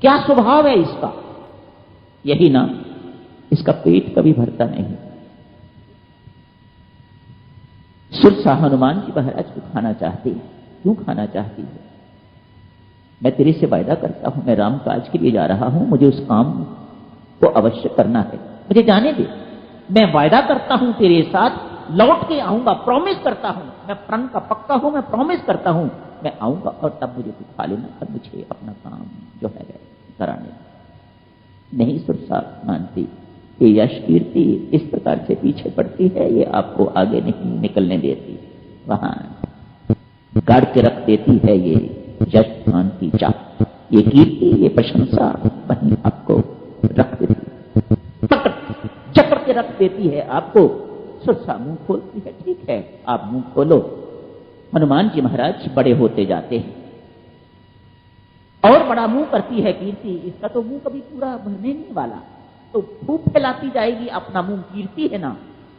क्या स्वभाव है इसका? यही ना, इसका पेट कभी भरता नहीं। सुरसा हनुमान जी महाराज को खाना चाहती है। क्यों खाना चाहती है? मैं तेरे से वायदा करता हूं, मैं राम काज के लिए जा रहा हूं, मुझे उस काम को अवश्य करना है, मुझे जाने दे। मैं वायदा करता हूं तेरे साथ, लौट के आऊंगा, प्रॉमिस करता हूं, मैं प्रण का पक्का हूं, मैं प्रॉमिस करता हूं, मैं आऊंगा और तब मुझे तू खा लेना, तब मुझे अपना काम जो है कराने। नहीं सुरसा मानती। ये यश कीर्ति इस प्रकार से पीछे पड़ती है, ये आपको आगे नहीं निकलने देती, वहां गाड़ के रख देती है। ये यश मान की चाह, ये कीर्ति, ये प्रशंसा वहीं आपको रख देती, पकड़ जकड़ के रख देती है आपको। सुरसा मुंह खोलती है, ठीक है आप मुंह खोलो। हनुमान जी महाराज बड़े होते जाते हैं और बड़ा मुंह करती है कीर्ति। इसका तो मुंह कभी पूरा भरने नहीं वाला, तो खूब फैलाती जाएगी अपना मुंह। कीर्ति है ना,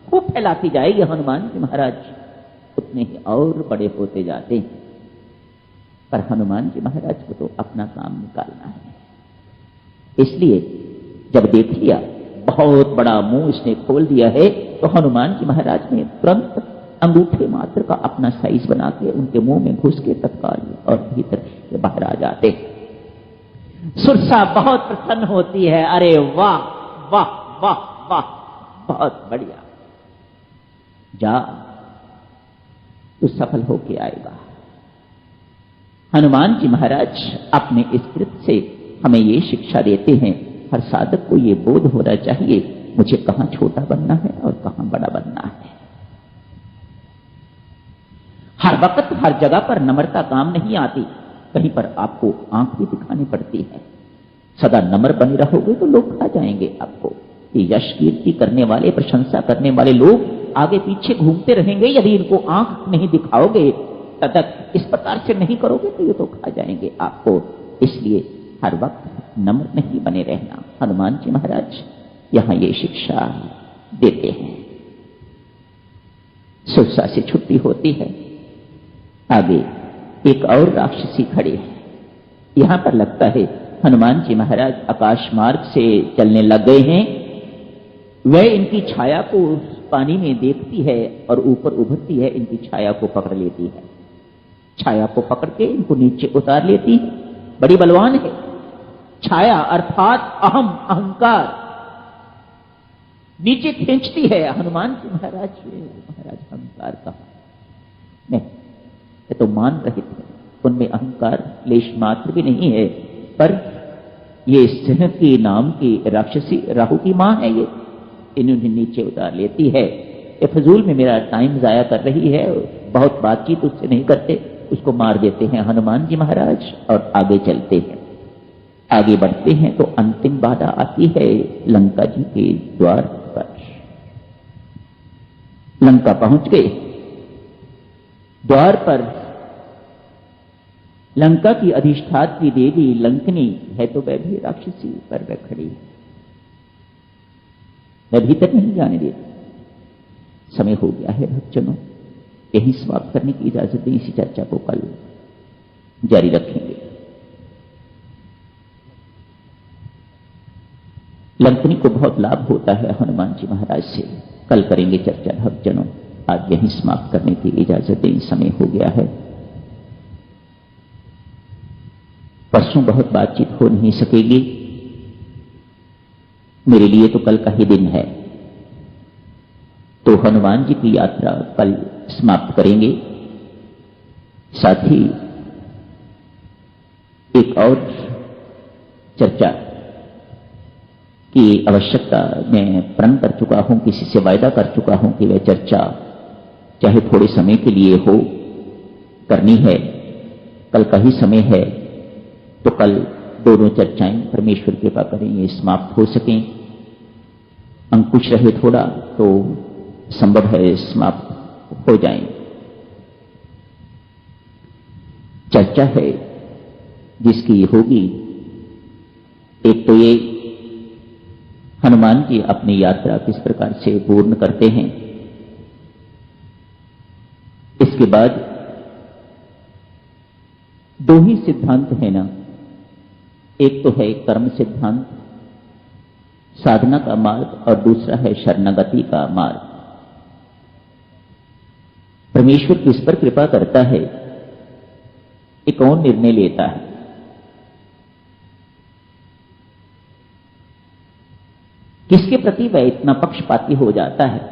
खूब फैलाती जाएगी हनुमान जी महाराज, उतने ही और बड़े होते जाते हैं। पर हनुमान जी महाराज को तो अपना काम निकालना है, इसलिए जब देख लिया बहुत बड़ा मुंह इसने खोल दिया है, तो हनुमान जी महाराज ने तुरंत अंगूठे मात्र का अपना साइज बना के उनके मुंह में घुस के तत्काल और भीतर के बाहर आ जाते। सुरसा बहुत प्रसन्न होती है, अरे वाह वाह वाह वाह, बहुत बढ़िया, जा तू सफल होके आएगा। हनुमान जी महाराज अपने इस कृत्य से हमें ये शिक्षा देते हैं, हर साधक को ये बोध होना चाहिए, मुझे कहां छोटा बनना है और कहां बड़ा बनना है। हर वक्त हर जगह पर नम्रता काम नहीं आती, कहीं पर आपको आंख भी दिखानी पड़ती है। सदा नम्र बने रहोगे तो लोग खा जाएंगे आपको। ये यश कीर्ति करने वाले, प्रशंसा करने वाले लोग आगे पीछे घूमते रहेंगे, यदि इनको आंख नहीं दिखाओगे, तदक इस प्रकार से नहीं करोगे तो ये तो खा जाएंगे आपको। इसलिए हर वक्त नम्र नहीं बने रहना। हनुमान जी महाराज यहां ये शिक्षा देते हैं। सुरसा से छुट्टी होती है, आगे एक और राक्षसी खड़ी है। यहां पर लगता है हनुमान जी महाराज आकाश मार्ग से चलने लग गए हैं। वह इनकी छाया को पानी में देखती है और ऊपर उभरती है, इनकी छाया को पकड़ लेती है। छाया को पकड़ के इनको नीचे उतार लेती है। बड़ी बलवान है छाया, अर्थात अहम, अहंकार नीचे खींचती है। हनुमान जी महाराज अहंकार कहा नहीं, ये तो मान रहे थे, उनमें अहंकार लेश मात्र भी नहीं है। पर ये सिंह की नाम की राक्षसी राहु की मां है, ये इन्होंने नीचे उतार लेती है। ये फजूल में मेरा टाइम जाया कर रही है, बहुत बातचीत उससे नहीं करते, उसको मार देते हैं हनुमान जी महाराज और आगे चलते हैं। आगे बढ़ते हैं तो अंतिम बाधा आती है लंका जी के द्वार पर। लंका पहुंच गए, द्वार पर लंका की अधिष्ठात्री देवी लंकनी है, तो वह भी राक्षसी पर वह खड़ी है, वह भीतर नहीं जाने देती। समय हो गया है भक्तजनों, यही समाप्त करने की इजाजत दें। इसी चर्चा को कल जारी रखेंगे। लंकनी को बहुत लाभ होता है हनुमान जी महाराज से, कल करेंगे चर्चा भक्तजनों। आज यही समाप्त करने की इजाजत दें, समय हो गया है। परसों बहुत बातचीत हो नहीं सकेगी, मेरे लिए तो कल का ही दिन है, तो हनुमान जी की यात्रा कल समाप्त करेंगे। साथ ही एक और चर्चा की आवश्यकता मैं प्रण कर चुका हूं, किसी से वायदा कर चुका हूं कि वह चर्चा चाहे थोड़े समय के लिए हो, करनी है। कल का ही समय है, तो कल दोनों चर्चाएं परमेश्वर कृपा करें ये समाप्त हो सकें। अंकुश रहे थोड़ा तो संभव है समाप्त हो जाएं। चर्चा है जिसकी होगी, एक तो ये हनुमान जी अपनी यात्रा किस प्रकार से पूर्ण करते हैं, इसके बाद 2 ही सिद्धांत है ना, एक तो है कर्म सिद्धांत, साधना का मार्ग, और दूसरा है शरणागति का मार्ग। परमेश्वर किस पर कृपा करता है, ये कौन निर्णय लेता है? किसके प्रति वह इतना पक्षपाती हो जाता है?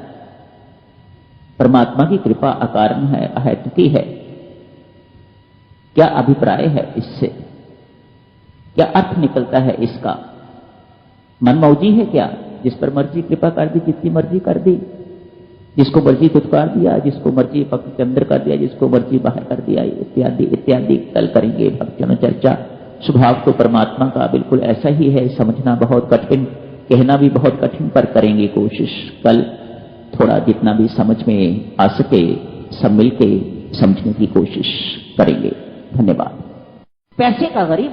परमात्मा की कृपा अकारण है, अहेतुकी है। क्या अभिप्राय है इससे? क्या अर्थ निकलता है इसका? मनमौजी है क्या? जिस पर मर्जी कृपा कर दी, जितनी मर्जी कर दी, जिसको मर्जी दुत्कार दिया, जिसको मर्जी पक्ष के अंदर कर दिया, जिसको मर्जी बाहर कर दिया, इत्यादि इत्यादि। कल करेंगे भक्तजनों चर्चा। स्वभाव तो परमात्मा का बिल्कुल ऐसा ही है, समझना बहुत कठिन, कहना भी बहुत कठिन, पर करेंगे कोशिश। कल थोड़ा जितना भी समझ में आ सके सब मिलके समझने की कोशिश करेंगे। धन्यवाद। पैसे का गरीब